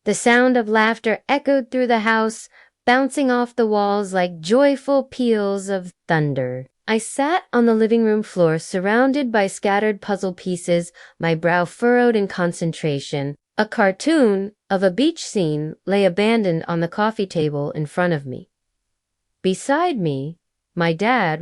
The sound of laughter echoed through the house, bouncing off the walls like joyful peals of thunder. I sat on the living room floor, surrounded by scattered puzzle pieces, my brow furrowed in concentration. A cartoon of a beach scene lay abandoned on the coffee table in front of me. Beside me, my dad,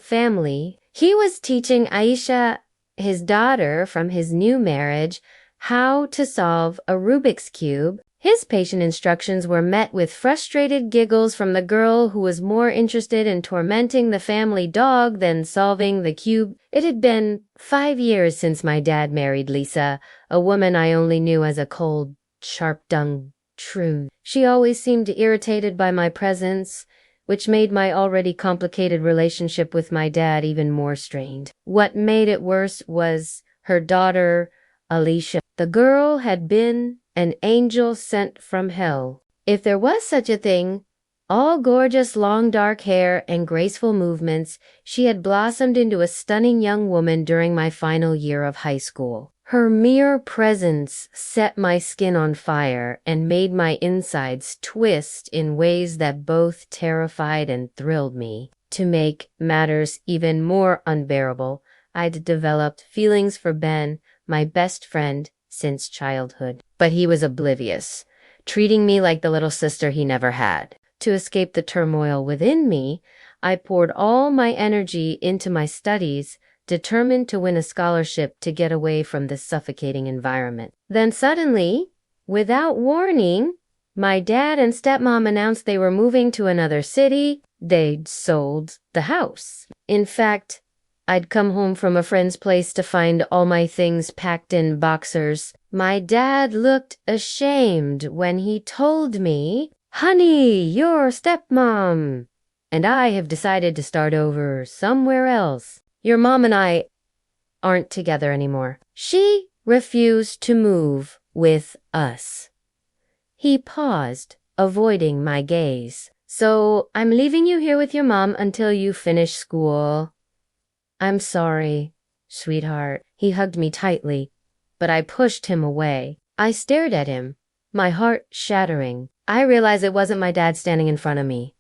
family. He was teaching Aisha, his daughter from his new marriage, how to solve a Rubik's Cube. His patient instructions were met with frustrated giggles from the girl, who was more interested in tormenting the family dog than solving the cube. It had been 5 years since my dad married Lisa, a woman I only knew as a cold, sharp-tongued shrew. She always seemed irritated by my presence, which made my already complicated relationship with my dad even more strained. What made it worse was her daughter, Alicia. The girl had been an angel sent from hell, if there was such a thing. All gorgeous long dark hair and graceful movements, she had blossomed into a stunning young woman during my final year of high school. Her mere presence set my skin on fire and made my insides twist in ways that both terrified and thrilled me. To make matters even more unbearable, I'd developed feelings for Ben, my best friend since childhood. But he was oblivious, treating me like the little sister he never had. To escape the turmoil within me, I poured all my energy into my studies, determined to win a scholarship to get away from this suffocating environment. Then suddenly, without warning, my dad and stepmom announced they were moving to another city. They'd sold the house. In fact, I'd come home from a friend's place to find all my things packed in boxers. My dad looked ashamed when he told me, "Honey, your stepmom and I have decided to start over somewhere else. Your mom and I aren't together anymore. She refused to move with us." He paused, avoiding my gaze. "So I'm leaving you here with your mom until you finish school." "I'm sorry, sweetheart." He hugged me tightly, but I pushed him away. I stared at him, my heart shattering. I realized it wasn't my dad standing in front of me.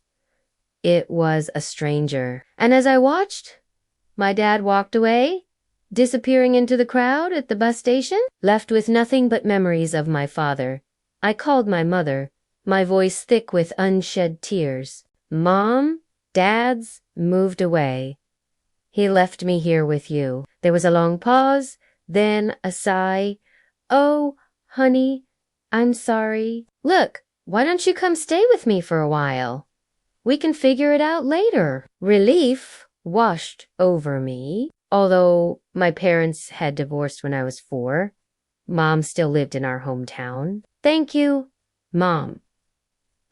It was a stranger. And as I watched, my dad walked away, disappearing into the crowd at the bus station, left with nothing but memories of my father. I called my mother, my voice thick with unshed tears. "Mom, Dad's moved away. He left me here with you." There was a long pause, then a sigh. "Oh, honey, I'm sorry. Look, why don't you come stay with me for a while? We can figure it out later." Relief washed over me. Although my parents had divorced when I was 4, Mom still lived in our hometown. "Thank you, Mom.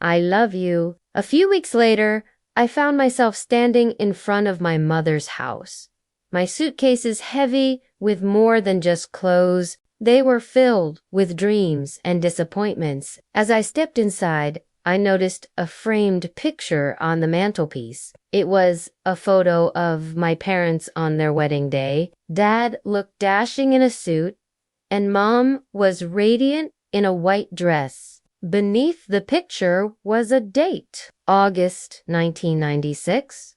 I love you." A few weeks later, I found myself standing in front of my mother's house. My suitcases heavy with more than just clothes. They were filled with dreams and disappointments. As I stepped inside, I noticed a framed picture on the mantelpiece. It was a photo of my parents on their wedding day. Dad looked dashing in a suit, and Mom was radiant in a white dress. Beneath the picture was a date, August 1996.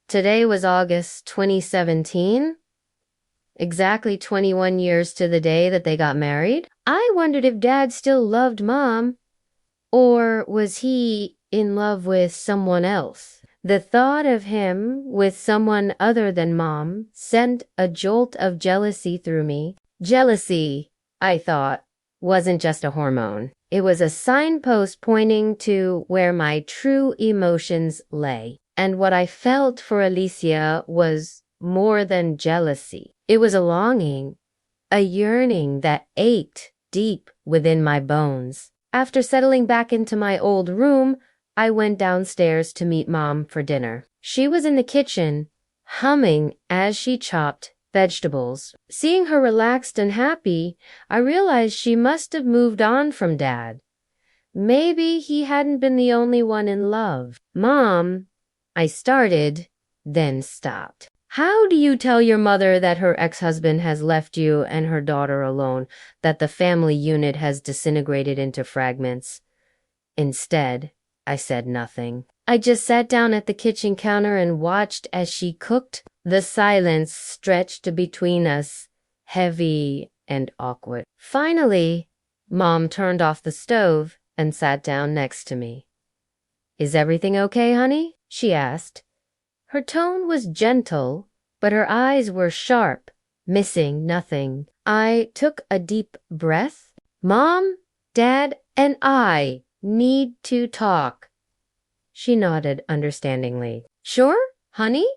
Today was August 2017. Exactly 21 years to the day that they got married. I wondered if Dad still loved Mom, or was he in love with someone else? The thought of him with someone other than Mom sent a jolt of jealousy through me. Jealousy, I thought, wasn't just a hormone. It was a signpost pointing to where my true emotions lay. And what I felt for Alicia was more than jealousy. It was a longing, a yearning that ached deep within my bones. After settling back into my old room, I went downstairs to meet Mom for dinner. She was in the kitchen, humming as she chopped vegetables. Seeing her relaxed and happy, I realized she must have moved on from Dad. Maybe he hadn't been the only one in love. "Mom," I started, then stopped. How do you tell your mother that her ex-husband has left you and her daughter alone, that the family unit has disintegrated into fragments? Instead, I said nothing. I just sat down at the kitchen counter and watched as she cooked. The silence stretched between us, heavy and awkward. Finally, Mom turned off the stove and sat down next to me. "Is everything okay, honey?" she asked. Her tone was gentle, but her eyes were sharp, missing nothing. I took a deep breath. "Mom, Dad, and I need to talk." She nodded understandingly. "Sure, honey?"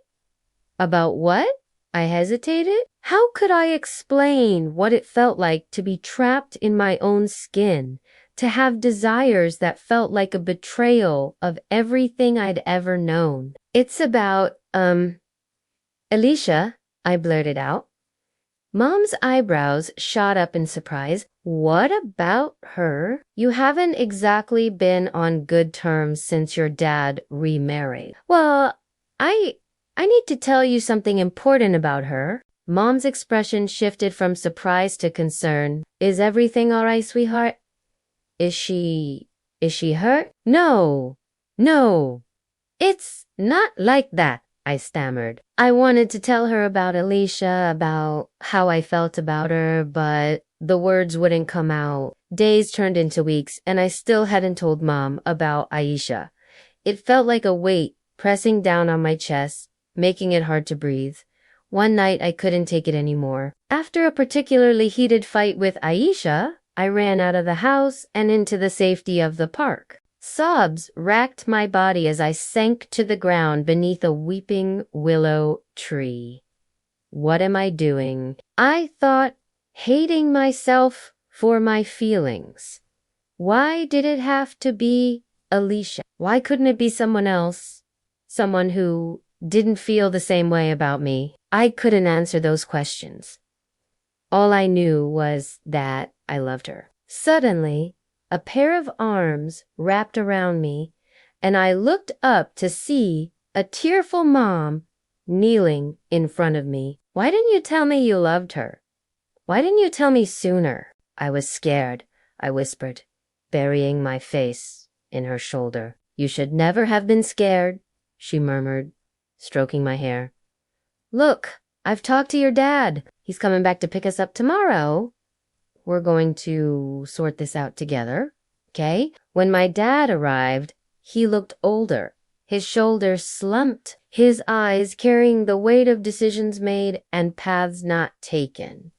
"About what?" I hesitated. How could I explain what it felt like to be trapped in my own skin, to have desires that felt like a betrayal of everything I'd ever known? "It's about, Alicia," I blurted out. Mom's eyebrows shot up in surprise. "What about her? You haven't exactly been on good terms since your dad remarried." "Well, I need to tell you something important about her." Mom's expression shifted from surprise to concern. "Is everything all right, sweetheart? Is she hurt?" No, it's not like that," I stammered. I wanted to tell her about Alicia, about how I felt about her, but the words wouldn't come out. Days turned into weeks, and I still hadn't told Mom about Aisha. It felt like a weight pressing down on my chest, making it hard to breathe. One night I couldn't take it anymore. After a particularly heated fight with Aisha, I ran out of the house and into the safety of the park. Sobs racked my body as I sank to the ground beneath a weeping willow tree. What am I doing? I thought, hating myself for my feelings. Why did it have to be Alicia? Why couldn't it be someone else? Someone who didn't feel the same way about me? I couldn't answer those questions. All I knew was that I loved her. Suddenly, a pair of arms wrapped around me, and I looked up to see a tearful Mom kneeling in front of me. "Why didn't you tell me you loved her? Why didn't you tell me sooner?" "I was scared," I whispered, burying my face in her shoulder. "You should never have been scared," she murmured, stroking my hair. "Look, I've talked to your dad. He's coming back to pick us up tomorrow. We're going to sort this out together, okay?" When my dad arrived, he looked older. His shoulders slumped, his eyes carrying the weight of decisions made and paths not taken.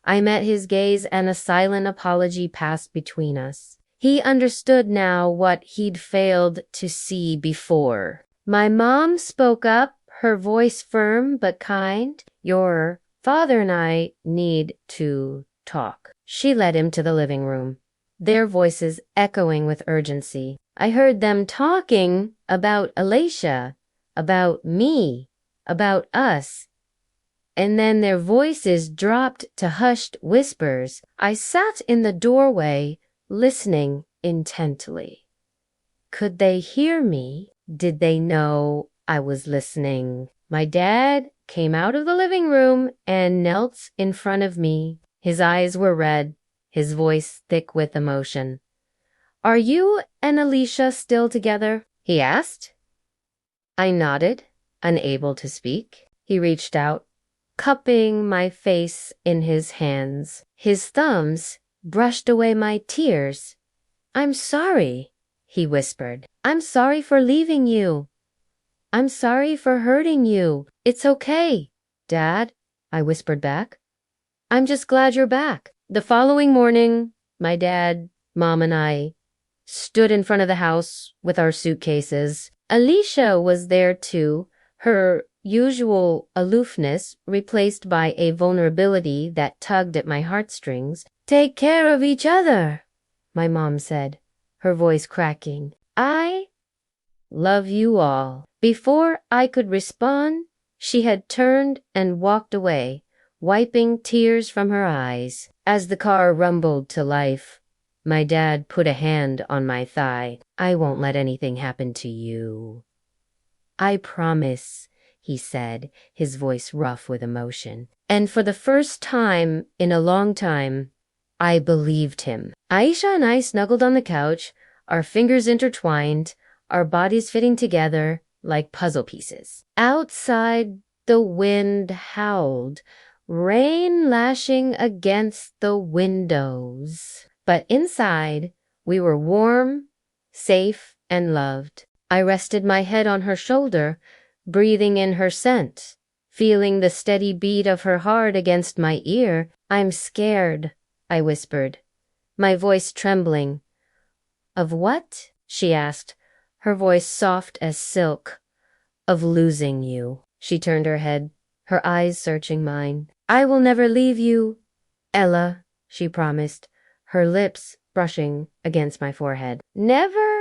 I met his gaze and a silent apology passed between us. He understood now what he'd failed to see before. My mom spoke up, her voice firm but kind. "Your father and I need to talk." She led him to the living room, their voices echoing with urgency. I heard them talking about Alicia, about me, about us. And then their voices dropped to hushed whispers. I sat in the doorway, listening intently. Could they hear me? Did they know I was listening? My dad came out of the living room and knelt in front of me. His eyes were red, his voice thick with emotion. "Are you and Alicia still together?" he asked. I nodded, unable to speak. He reached out, cupping my face in his hands. His thumbs brushed away my tears. "I'm sorry," he whispered. "I'm sorry for leaving you. I'm sorry for hurting you. It's okay, Dad," I whispered back. "I'm just glad you're back." The following morning, my dad, Mom, and I stood in front of the house with our suitcases. Alicia was there too, her usual aloofness replaced by a vulnerability that tugged at my heartstrings. "Take care of each other," my mom said, her voice cracking. "I love you all." Before I could respond, she had turned and walked away, wiping tears from her eyes. As the car rumbled to life, my dad put a hand on my thigh. "I won't let anything happen to you. I promise," he said, his voice rough with emotion. And for the first time in a long time, I believed him. Aisha and I snuggled on the couch, our fingers intertwined, our bodies fitting together like puzzle pieces. Outside, the wind howled, rain lashing against the windows. But inside, we were warm, safe, and loved. I rested my head on her shoulder, breathing in her scent, feeling the steady beat of her heart against my ear. I'm scared, I whispered, my voice trembling. Of what? She asked, her voice soft as silk. Of losing you. She turned her head, her eyes searching mine. I will never leave you, Ella, she promised, her lips brushing against my forehead. Never